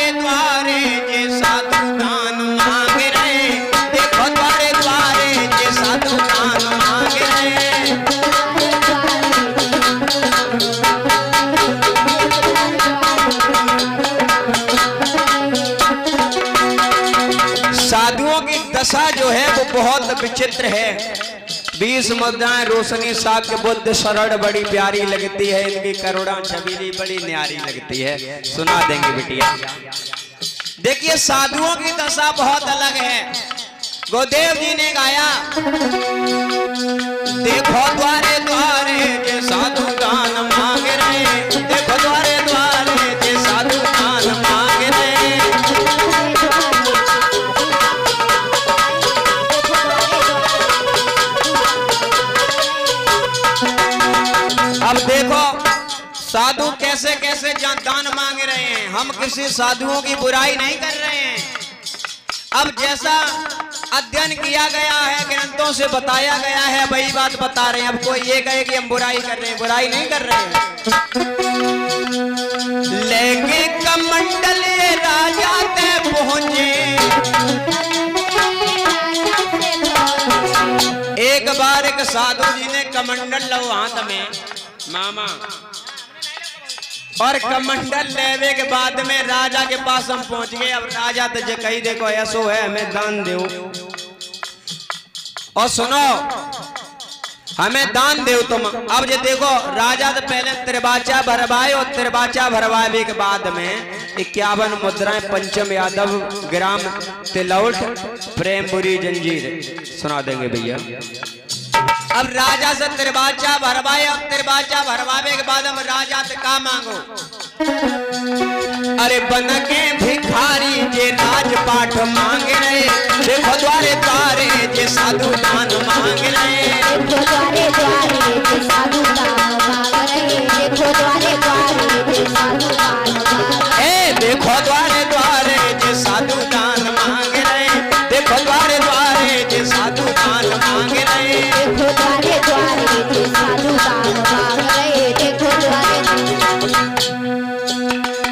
द्वारे द्वारे जे साधु दान मांग रहे, देखो द्वारे द्वारे जे साधु दान मांग रहे। साधुओं की दशा जो है वो बहुत विचित्र है। 20 मुद्राएं रोशनी साक्य बुद्ध सरड़ बड़ी प्यारी लगती है, इनकी करुणा छबीली बड़ी न्यारी लगती है। सुना देंगे बिटिया। देखिए साधुओं की दशा बहुत अलग है। गुरुदेव जी ने गाया, देखो द्वारे द्वारे जे साधु दान मांग रहे, देखो द्वारे द्वारे जे साधु दान मांग रहे। अब देखो साधु कैसे कैसे दान मांग रहे हैं। हम किसी साधुओं की बुराई नहीं कर रहे हैं। अब जैसा अध्ययन किया गया है, ग्रंथों से बताया गया है, वही बात बता रहे हैं। अब कोई ये कहे कि हम बुराई कर रहे हैं, बुराई नहीं कर रहे हैं। लेके कमंडल राजा ते पहुंचे, एक बार एक साधु जी ने कमंडल लो हाथ में मामा, और कमंडल लेवे के बाद में राजा के पास हम पहुंच गए। अब राजा तुझे कही देखो ऐसो है, हमें दान दो और सुनो हमें दान दो तुम। अब जो देखो राजा तो पहले त्रिबाचा भरवाए, और त्रिबाचा भरवाए के बाद में 51 मुद्राएं पंचम यादव ग्राम तिलौट प्रेमपुरी जंजीर। सुना देंगे भैया। अब राजा से त्रिबाचा भरवाए, और त्रिबाचा भरवावे के बाद हम राजा से का मांगो, अरे बन के भिखारी जे राजपाठ मांग रहे, देखो द्वारे द्वारे जे साधु दान मांग रहे, देखो द्वारे द्वारे जे साधु दान मांग रहे, देखो द्वारे द्वारे जे साधु दान मांग रहे, देखो द्वारे द्वारे जे साधु दान मांग रहे, देखो द्वारे द्वारे जे साधु दान मांग रहे, देखो द्वारे द्वारे जे साधु दान मांग रहे, देखो द्वारे।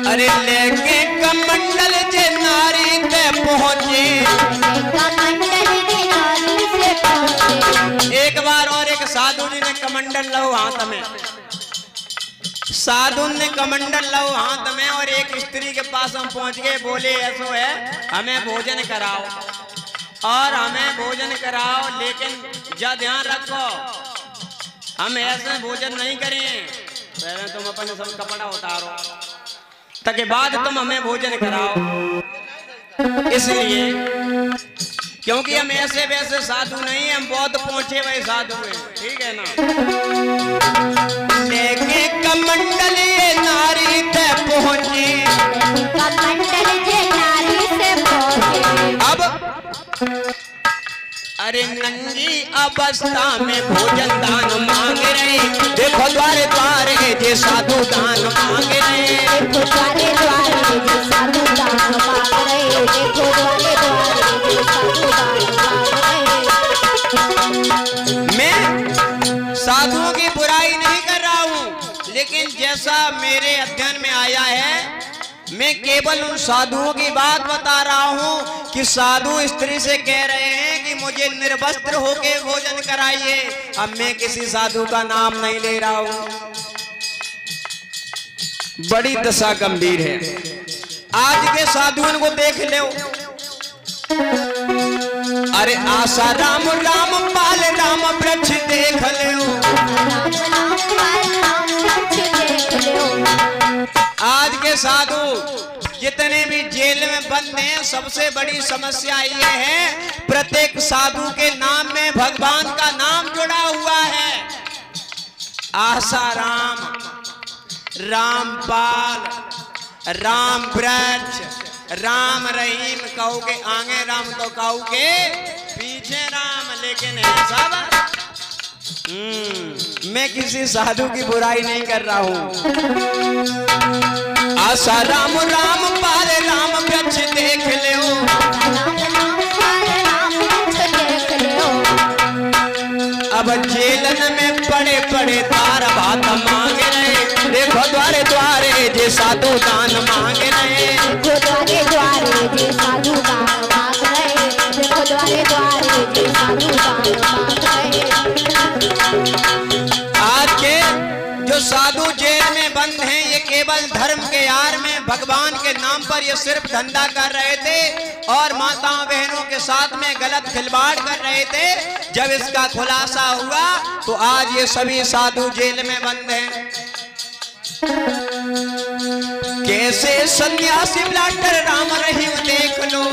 अरे लेके कमंडल जे नारी ते पहुंचे, कमंडल जे नारी से पहुंचे। एक बार और एक साधु जी ने कमंडल लो हाथ में, साधु ने कमंडल लो हाथ में, और एक स्त्री के पास हम पहुंच गए। बोले ऐसो है, हमें भोजन कराओ और हमें भोजन कराओ, लेकिन जा ध्यान रखो हम ऐसे भोजन नहीं करें, पहले तुम अपने सब कपड़ा उतारो ताकि बाद तुम हमें भोजन कराओ। इसलिए क्योंकि हम ऐसे वैसे साधु नहीं, हम बहुत पहुंचे हुए साधु हैं, ठीक है ना। लेके कमंडल ये नारी ते पहुंची, कमंडल ये नारी से पहुंचे। अब अरे नंगी अवस्था में भोजन दान मांग रहे, देखो द्वारे द्वारे जे साधु दान मांग रहे, देखो द्वारे द्वारे जे साधु दान मांग रहे, देखो द्वारे द्वारे जे साधु दान मांग रहे। मैं साधुओं की बुराई नहीं कर रहा हूँ, लेकिन जैसा मेरे अध्ययन में आया है, मैं केवल उन साधुओं की बात बता रहा हूँ कि साधु स्त्री से कह रहे हैं कि मुझे निर्वस्त्र होके भोजन कराइए। अब मैं किसी साधु का नाम नहीं ले रहा हूँ। बड़ी दशा गंभीर है। आज के साधुओं को देख लो, अरे आशा राम राम पाल राम वृक्ष देख लो, आज के साधु जितने भी जेल में बंद हैं, सबसे बड़ी समस्या ये है प्रत्येक साधु के नाम में भगवान का नाम जुड़ा हुआ है। आसाराम, रामपाल, राम वृक्ष, राम रहीम, कहू के आगे राम तो कहू के पीछे राम, लेकिन है सब। मैं किसी साधु की बुराई नहीं कर रहा हूं। आशा राम राम पाल राम वृक्ष देख लो, अब जेलन में पड़े पड़े तार भात मांग रहे, देखो द्वारे द्वारे जे साधु दान मांग रहे, देखो द्वारे आज के जो साधु जेल में बंद हैं, ये केवल धर्म के आड़ में भगवान के नाम पर ये सिर्फ धंधा कर रहे थे और माताओं बहनों के साथ में गलत खिलवाड़ कर रहे थे। जब इसका खुलासा हुआ तो आज ये सभी साधु जेल में बंद हैं। कैसे सन्यासी ब्लाटर राम रहीम देख लो,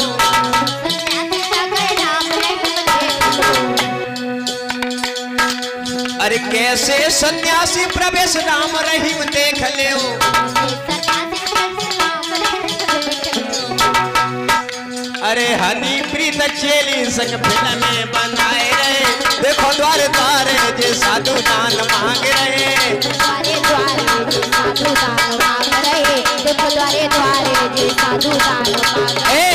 अरे कैसे सन्यासी प्रवेश राम रहीम देख ले। अरे हनी प्रीत चेली संग फिल्म बनाए रहे, देखो द्वारे द्वारे जे साधु दान मांग रहे, द्वारे द्वारे जे साधु दान मांग रहे, देखो द्वारे द्वारे जे साधु दान मांग रहे।